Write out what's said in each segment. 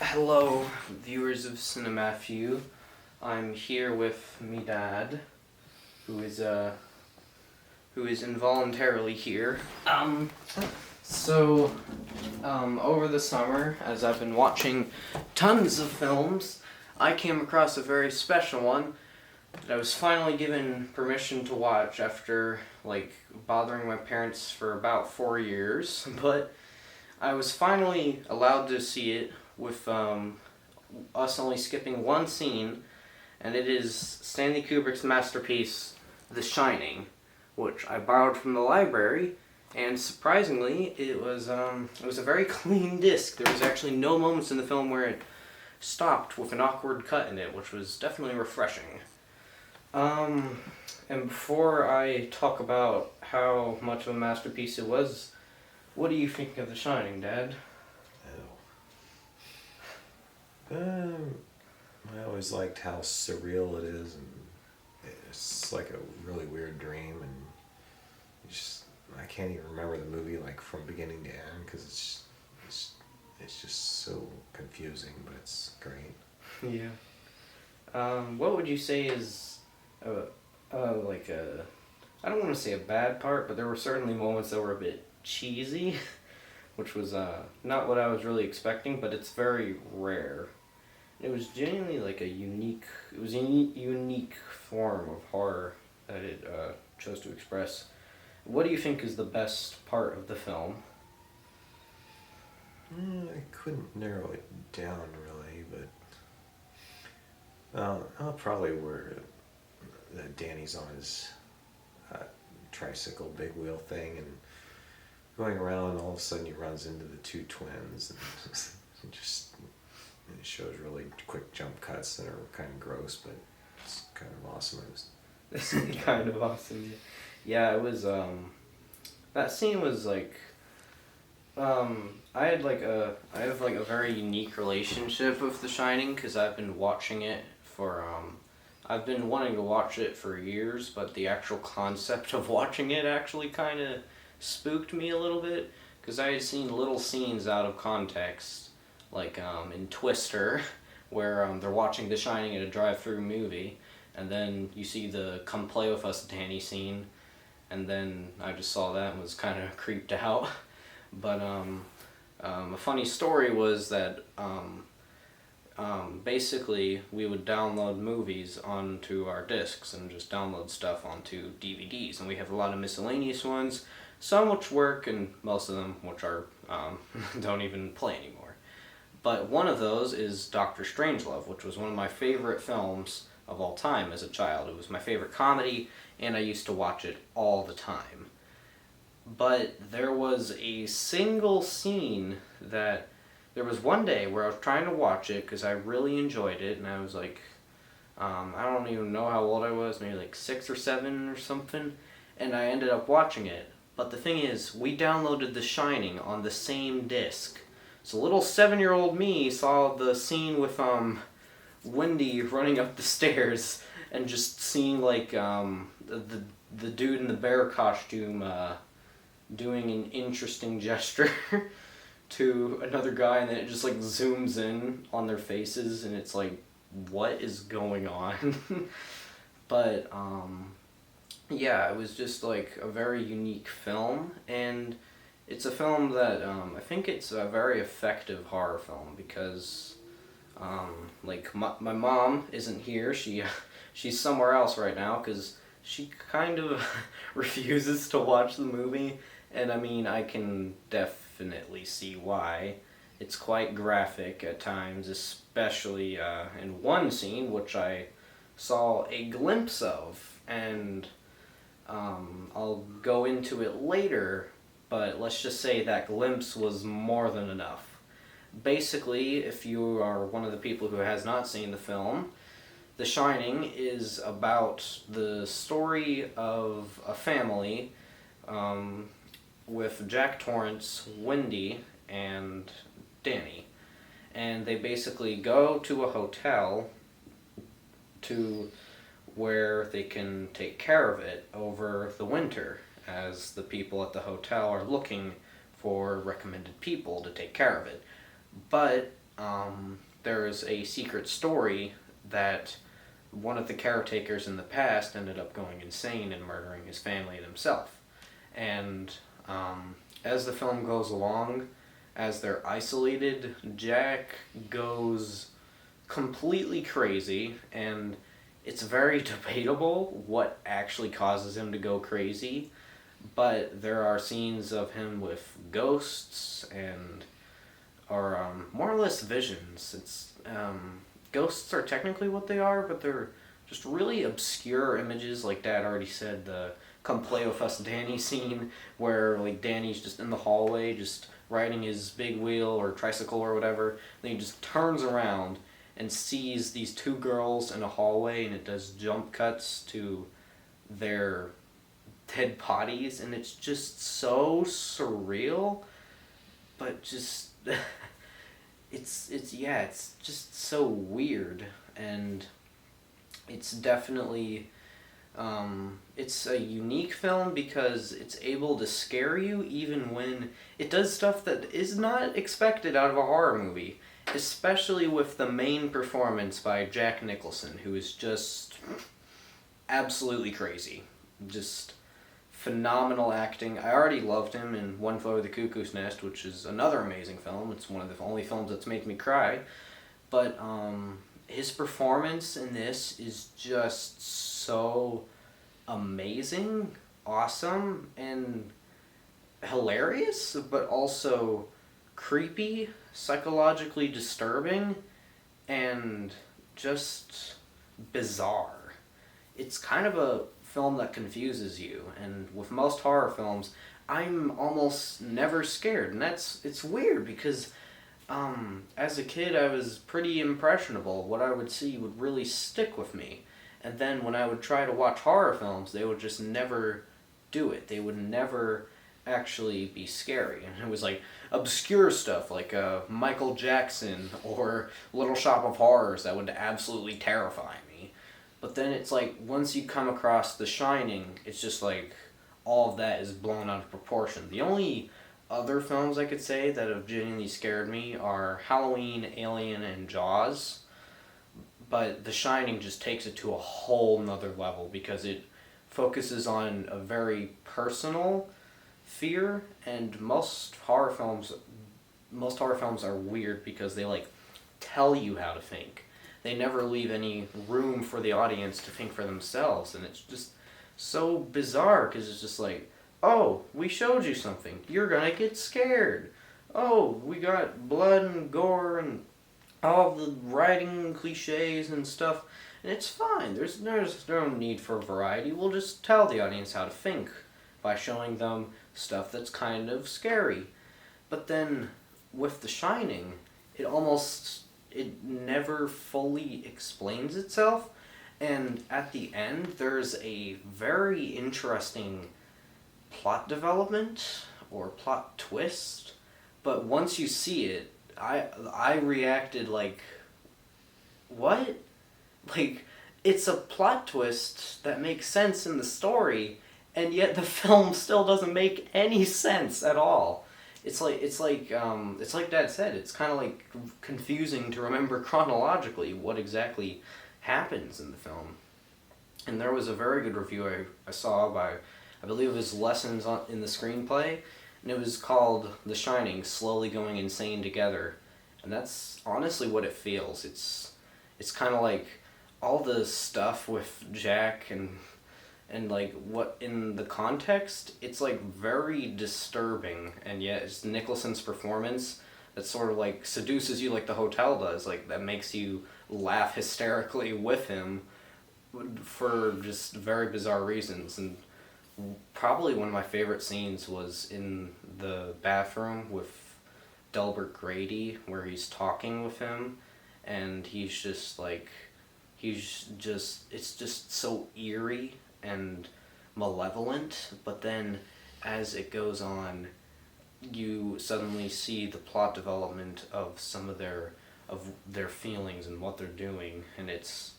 Hello, viewers of Cinematthew. I'm here with me dad, who is involuntarily here. So, over the summer, as I've been watching tons of films, I came across a very special one that I was finally given permission to watch after, bothering my parents for about 4 years, but I was finally allowed to see it with, us only skipping one scene, and it is Stanley Kubrick's masterpiece, The Shining, which I borrowed from the library, and surprisingly, it was a very clean disc. There was actually no moments in the film where it stopped with an awkward cut in it, which was definitely refreshing. And before I talk about how much of a masterpiece it was, what do you think of The Shining, Dad? I always liked how surreal it is, and it's like a really weird dream, and I can't even remember the movie from beginning to end because it's just so confusing, but it's great. Yeah. What would you say is I don't want to say a bad part, but there were certainly moments that were a bit cheesy, which was not what I was really expecting, but it's very rare. It was genuinely unique form of horror that it chose to express. What do you think is the best part of the film? I couldn't narrow it down really, but probably where Danny's on his tricycle big wheel thing and going around, and all of a sudden he runs into the two twins, and it shows really quick jump cuts that are kind of gross, but it's kind of awesome. It's kind of awesome. Yeah, it was. That scene was I have a very unique relationship with The Shining because I've been watching it for I've been wanting to watch it for years, but the actual concept of watching it actually kind of spooked me a little bit because I had seen little scenes out of context, in Twister, where they're watching The Shining at a drive-through movie, and then you see the "Come Play With Us, Danny" scene, and then I just saw that and was kind of creeped out. But a funny story was that basically we would download movies onto our discs and just download stuff onto DVDs, and we have a lot of miscellaneous ones, some which work and most of them which are don't even play anymore. But one of those is Doctor Strangelove, which was one of my favorite films of all time as a child. It was my favorite comedy, and I used to watch it all the time. But there was a single scene that there was one day where I was trying to watch it because I really enjoyed it, and I was I don't even know how old I was, maybe 6 or 7 or something, and I ended up watching it. But the thing is, we downloaded The Shining on the same disc. So little 7-year-old me saw the scene with Wendy running up the stairs and just seeing the dude in the bear costume doing an interesting gesture to another guy, and then it just zooms in on their faces, and it's what is going on? But yeah, it was just a very unique film, and it's a film that I think it's a very effective horror film because my mom isn't here. She's somewhere else right now because she kind of refuses to watch the movie, and I can definitely see why. It's quite graphic at times, especially in one scene which I saw a glimpse of, and I'll go into it later, but let's just say that glimpse was more than enough. Basically, if you are one of the people who has not seen the film, The Shining is about the story of a family with Jack Torrance, Wendy, and Danny. And they basically go to a hotel to where they can take care of it over the winter, as the people at the hotel are looking for recommended people to take care of it. But there is a secret story that one of the caretakers in the past ended up going insane and murdering his family and himself. And as the film goes along, as they're isolated, Jack goes completely crazy, and it's very debatable what actually causes him to go crazy. But there are scenes of him with ghosts and, or more or less visions. It's ghosts are technically what they are, but they're just really obscure images. Like Dad already said, the "Come Play with Us, Danny" scene, where like Danny's just in the hallway, just riding his big wheel or tricycle or whatever. Then he just turns around and sees these two girls in a hallway, and it does jump cuts to their dead bodies, and it's just so surreal, but just it's just so weird, and it's definitely it's a unique film because it's able to scare you even when it does stuff that is not expected out of a horror movie, especially with the main performance by Jack Nicholson, who is just absolutely crazy. Just phenomenal acting. I already loved him in One Flew Over the Cuckoo's Nest, which is another amazing film. It's one of the only films that's made me cry. But his performance in this is just so amazing, awesome, and hilarious, but also creepy, psychologically disturbing, and just bizarre. It's kind of a film that confuses you, and with most horror films, I'm almost never scared, and it's weird because as a kid I was pretty impressionable. What I would see would really stick with me, and then when I would try to watch horror films, they would just never do it. They would never actually be scary, and it was like obscure stuff like Michael Jackson or Little Shop of Horrors that would absolutely terrify me. But then it's like once you come across The Shining, it's just like all of that is blown out of proportion. The only other films I could say that have genuinely scared me are Halloween, Alien, and Jaws. But The Shining just takes it to a whole nother level because it focuses on a very personal fear, and most horror films are weird because they like tell you how to think. They never leave any room for the audience to think for themselves, and it's just so bizarre because it's just like, oh, we showed you something, you're gonna get scared. Oh, we got blood and gore and all the writing cliches and stuff, and it's fine. There's no need for variety. We'll just tell the audience how to think by showing them stuff that's kind of scary. But then with The Shining, it never fully explains itself, and at the end there's a very interesting plot development or plot twist, but once you see it, I reacted like, what? Like, it's a plot twist that makes sense in the story, and yet the film still doesn't make any sense at all. It's like Dad said. It's kind of like confusing to remember chronologically what exactly happens in the film. And there was a very good review I saw by, I believe it was Lessons in the Screenplay, and it was called The Shining: Slowly Going Insane Together. And that's honestly what it feels. It's kind of like all the stuff with Jack and like what in the context, it's like very disturbing, and yet it's Nicholson's performance that sort of like seduces you like The Hotel does, like that makes you laugh hysterically with him for just very bizarre reasons. And probably one of my favorite scenes was in the bathroom with Delbert Grady, where he's talking with him, and he's just like, it's just so eerie and malevolent, but then as it goes on, you suddenly see the plot development of some of their feelings and what they're doing, and it's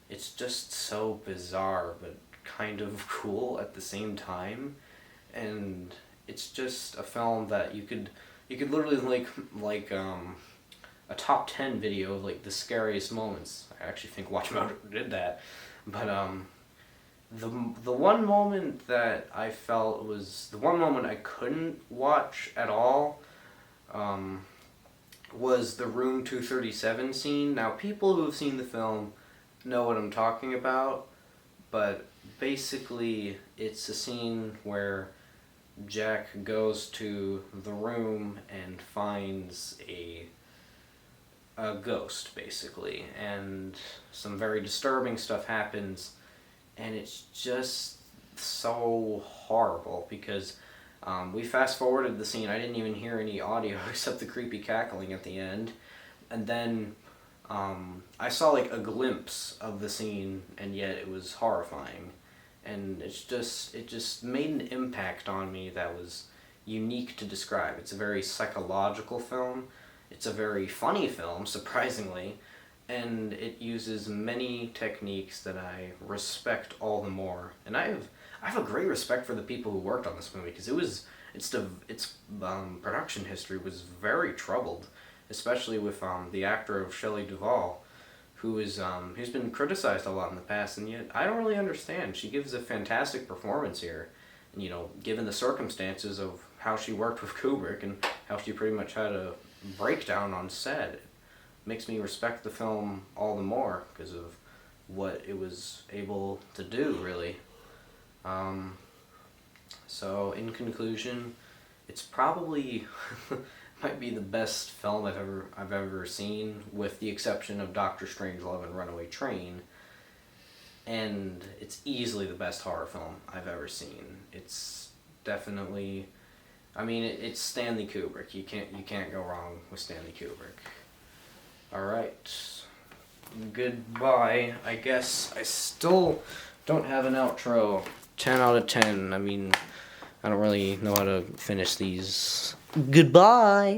just so bizarre but kind of cool at the same time. And it's just a film that you could literally a top 10 video of like the scariest moments. I actually think Watchmojo did that, but the one moment that I felt was the one moment I couldn't watch at all. Was the Room 237 scene. Now, people who have seen the film know what I'm talking about, but basically it's a scene where Jack goes to the room and finds a ghost, basically, and some very disturbing stuff happens, and it's just so horrible because we fast forwarded the scene. I didn't even hear any audio except the creepy cackling at the end, and then I saw like a glimpse of the scene, and yet it was horrifying, and it just made an impact on me that was unique to describe. It's a very psychological film. It's a very funny film, surprisingly, and it uses many techniques that I respect all the more. And I have a great respect for the people who worked on this movie because its production history was very troubled, especially with the actor of Shelley Duvall, who's been criticized a lot in the past, and yet I don't really understand. She gives a fantastic performance here, and given the circumstances of how she worked with Kubrick and how she pretty much had a breakdown on set, it makes me respect the film all the more because of what it was able to do, really. So in conclusion, it's probably might be the best film I've ever seen, with the exception of Doctor Strangelove and Runaway Train. And it's easily the best horror film I've ever seen. It's definitely, I mean, it's Stanley Kubrick. You can't go wrong with Stanley Kubrick. All right. Goodbye. I guess I still don't have an outro. 10 out of 10. I mean, I don't really know how to finish these. Goodbye.